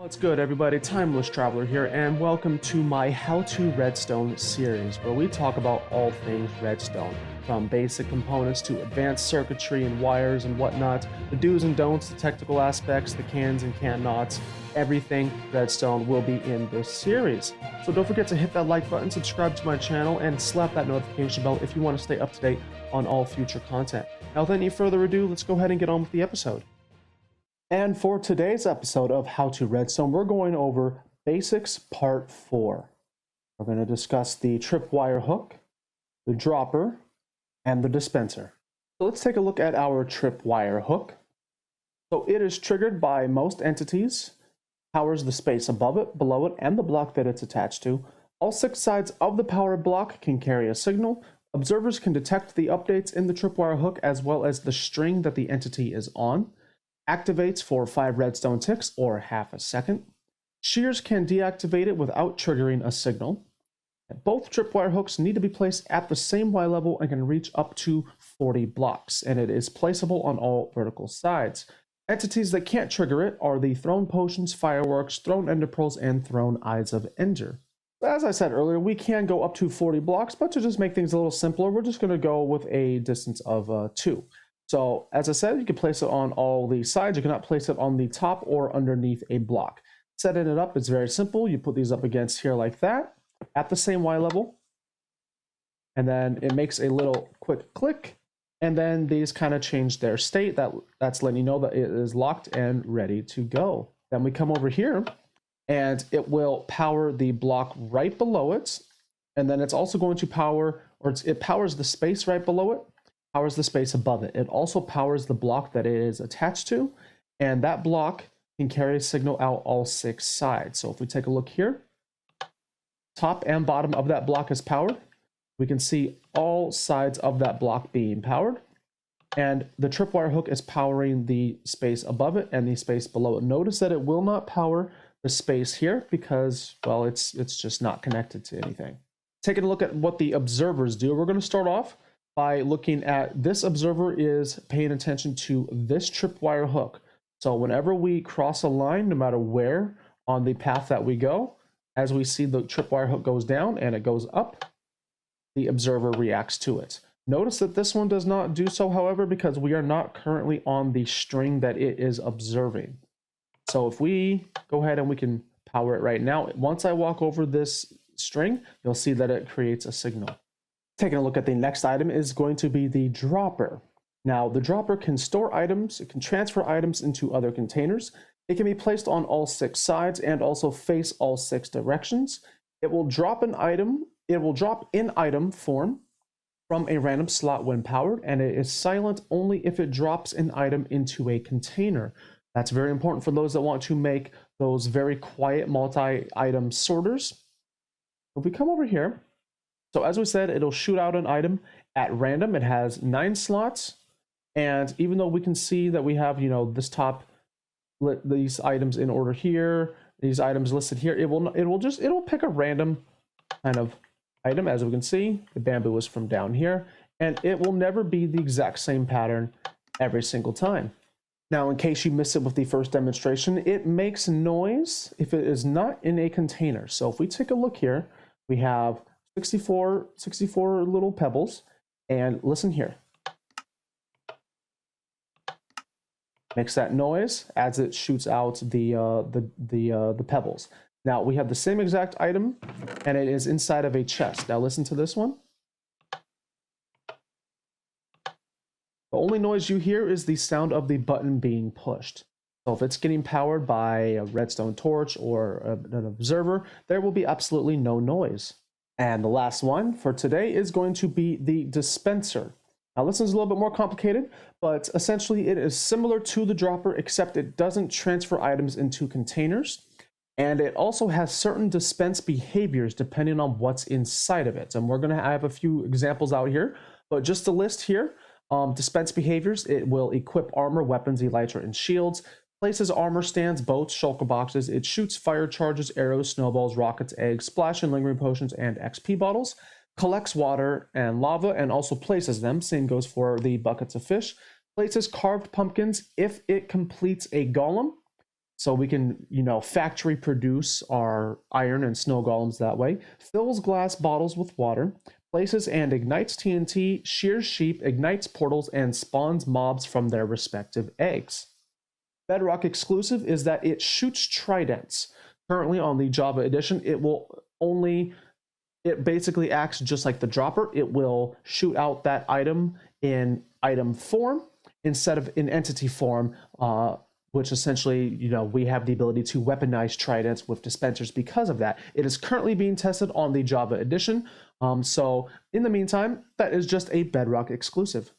What's good, everybody? Timeless Traveler here, and welcome to my How to Redstone series, where we talk about all things redstone, from basic components to advanced circuitry and wires and whatnot, the do's and don'ts, the technical aspects, the cans and can-nots, everything redstone will be in this series. So don't forget to hit that like button, subscribe to my channel, and slap that notification bell if you want to stay up to date on all future content. Now, without any further ado, let's go ahead and get on with the episode. And for today's episode of How to Redstone, we're going over Basics Part 4. We're going to discuss the Tripwire Hook, the Dropper, and the Dispenser. So let's take a look at our Tripwire Hook. So it is triggered by most entities, powers the space above it, below it, and the block that it's attached to. All 6 sides of the power block can carry a signal. Observers can detect the updates in the Tripwire Hook as well as the string that the entity is on. Activates for 5 redstone ticks or half a second. Shears can deactivate it without triggering a signal. Both tripwire hooks need to be placed at the same Y level and can reach up to 40 blocks, and it is placeable on all vertical sides. Entities that can't trigger it are the thrown potions, fireworks, thrown ender pearls, and thrown eyes of ender. As I said earlier, we can go up to 40 blocks, but to just make things a little simpler, we're just going to go with a distance of 2. So, as I said, you can place it on all the sides. You cannot place it on the top or underneath a block. Setting it up is very simple. You put these up against here like that, at the same Y level. And then it makes a little quick click. And then these kind of change their state. That's letting you know that it is locked and ready to go. Then we come over here, and it will power the block right below it. And then it's also going to power, or it powers the space right below it. Powers the space above it. It also powers the block that it is attached to, and that block can carry a signal out all 6 sides. So if we take a look here, top and bottom of that block is powered. We can see all sides of that block being powered, and the tripwire hook is powering the space above it and the space below it. Notice that it will not power the space here because, well, it's just not connected to anything. Taking a look at what the observers do, we're going to start off by looking at this observer is paying attention to this tripwire hook. So whenever we cross a line, no matter where on the path that we go, as we see the tripwire hook goes down and it goes up, the observer reacts to it. Notice that this one does not do so, however, because we are not currently on the string that it is observing. So if we go ahead and we can power it right now, once I walk over this string, you'll see that it creates a signal. Taking a look at the next item is going to be the dropper. Now, the dropper can store items, it can transfer items into other containers. It can be placed on all 6 sides and also face all 6 directions. It will drop an item, it will drop in item form from a random slot when powered, and it is silent only if it drops an item into a container. That's very important for those that want to make those very quiet multi-item sorters. If we come over here, so as we said, it'll shoot out an item at random. It has 9 slots, and even though we can see that we have, this top, these items in order here, these items listed here, it'll pick a random kind of item. As we can see, the bamboo is from down here, and it will never be the exact same pattern every single time. Now, in case you missed it with the first demonstration, it makes noise if it is not in a container. So if we take a look here, we have 64 little pebbles, and listen here. Makes that noise as it shoots out the pebbles. Now we have the same exact item, and it is inside of a chest. Now listen to this one. The only noise you hear is the sound of the button being pushed. So if it's getting powered by a redstone torch or an observer, there will be absolutely no noise. And the last one for today is going to be the dispenser. Now this is a little bit more complicated, but essentially it is similar to the dropper, except it doesn't transfer items into containers. And it also has certain dispense behaviors depending on what's inside of it. And we're going to have a few examples out here, but just to list here, dispense behaviors: it will equip armor, weapons, elytra, and shields. Places armor stands, boats, shulker boxes. It shoots fire charges, arrows, snowballs, rockets, eggs, splash and lingering potions, and XP bottles. Collects water and lava and also places them. Same goes for the buckets of fish. Places carved pumpkins if it completes a golem. So we can, factory produce our iron and snow golems that way. Fills glass bottles with water. Places and ignites TNT, shears sheep, ignites portals, and spawns mobs from their respective eggs. Bedrock Exclusive is that it shoots tridents. Currently on the Java edition, it basically acts just like the dropper. It will shoot out that item in item form instead of in entity form, which essentially, we have the ability to weaponize tridents with dispensers because of that. It is currently being tested on the Java edition. So in the meantime, that is just a Bedrock exclusive.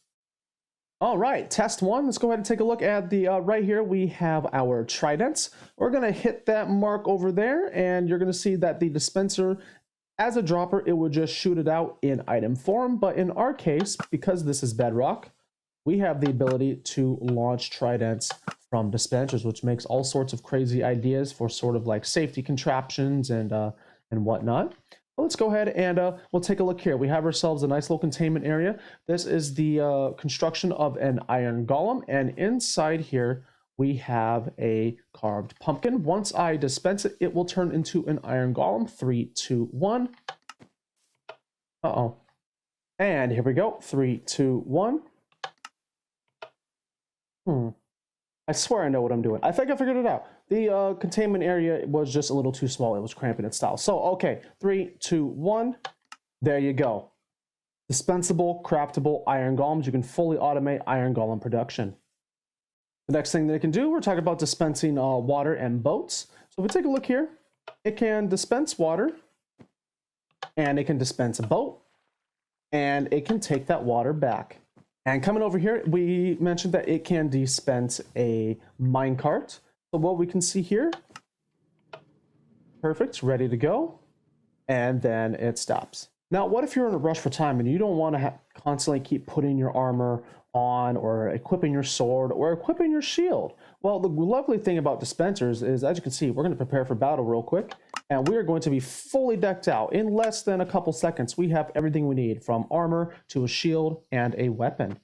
All right, test one. Let's go ahead and take a look at the right here. We have our tridents. We're going to hit that mark over there, and you're going to see that the dispenser, as a dropper, it would just shoot it out in item form. But in our case, because this is Bedrock, we have the ability to launch tridents from dispensers, which makes all sorts of crazy ideas for sort of like safety contraptions and whatnot. Let's go ahead and we'll take a look here. We have ourselves a nice little containment area. This is the construction of an iron golem, and inside here we have a carved pumpkin. Once I dispense it, it will turn into an iron golem. 3, 2, 1. And here we go. 3, 2, 1. I swear I know what I'm doing. I think I figured it out. The containment area was just a little too small. It was cramping its style. So, okay, 3, 2, 1. There you go. Dispensable, craftable iron golems. You can fully automate iron golem production. The next thing that it can do, we're talking about dispensing water and boats. So if we take a look here, it can dispense water, and it can dispense a boat, and it can take that water back. And coming over here, we mentioned that it can dispense a minecart. So what we can see here, perfect, ready to go, and then it stops. Now, what if you're in a rush for time and you don't want to constantly keep putting your armor on or equipping your sword or equipping your shield? Well, the lovely thing about dispensers is, as you can see, we're going to prepare for battle real quick, and we are going to be fully decked out. In less than a couple seconds, we have everything we need, from armor to a shield and a weapon.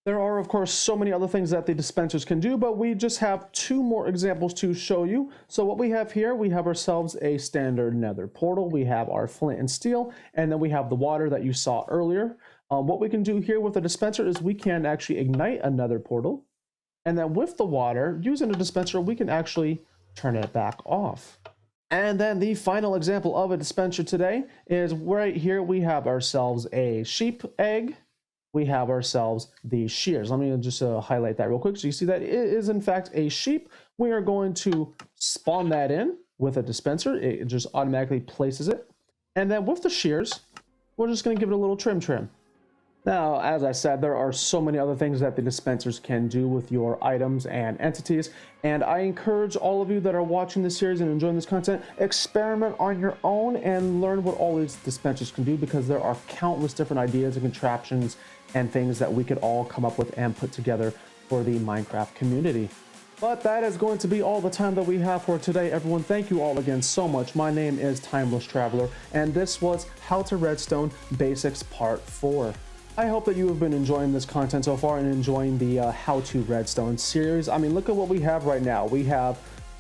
There are, of course, so many other things that the dispensers can do, but we just have 2 more examples to show you. So what we have here, we have ourselves a standard nether portal. We have our flint and steel, and then we have the water that you saw earlier. What we can do here with the dispenser is we can actually ignite a nether portal, and then with the water, using a dispenser, we can actually turn it back off. And then the final example of a dispenser today is right here. We have ourselves a sheep egg. We have ourselves the shears. Let me just highlight that real quick. So you see that it is in fact a sheep. We are going to spawn that in with a dispenser. It just automatically places it. And then with the shears, we're just going to give it a little trim. Now, as I said, there are so many other things that the dispensers can do with your items and entities, and I encourage all of you that are watching this series and enjoying this content, experiment on your own and learn what all these dispensers can do, because there are countless different ideas and contraptions and things that we could all come up with and put together for the Minecraft community. But that is going to be all the time that we have for today, everyone. Thank you all again so much. My name is Timeless Traveler, and this was How to Redstone Basics Part 4. I hope that you have been enjoying this content so far and enjoying the How to Redstone series. I mean, look at what we have right now.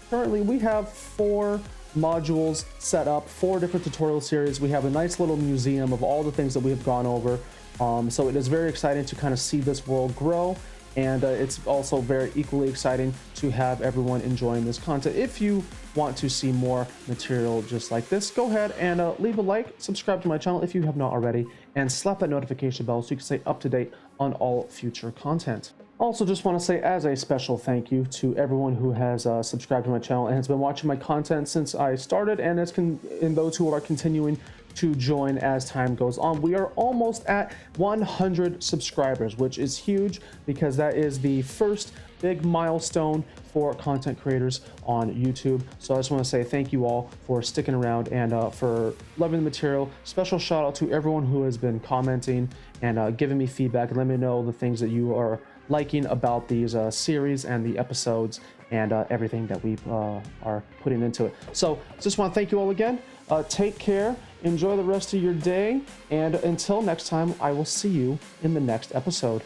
Currently we have 4 modules set up, 4 different tutorial series. We have a nice little museum of all the things that we have gone over. So it is very exciting to kind of see this world grow. And it's also very equally exciting to have everyone enjoying this content. If you want to see more material just like this, go ahead and leave a like, subscribe to my channel if you have not already, and slap that notification bell so you can stay up to date on all future content. Also, just want to say as a special thank you to everyone who has subscribed to my channel and has been watching my content since I started, and those who are continuing to join as time goes on. We are almost at 100 subscribers, which is huge because that is the first big milestone for content creators on YouTube. So I just want to say thank you all for sticking around and for loving the material. Special shout out to everyone who has been commenting and giving me feedback and let me know the things that you are liking about these series and the episodes and everything that we are putting into it. So just want to thank you all again. Take care, enjoy the rest of your day, and until next time, I will see you in the next episode.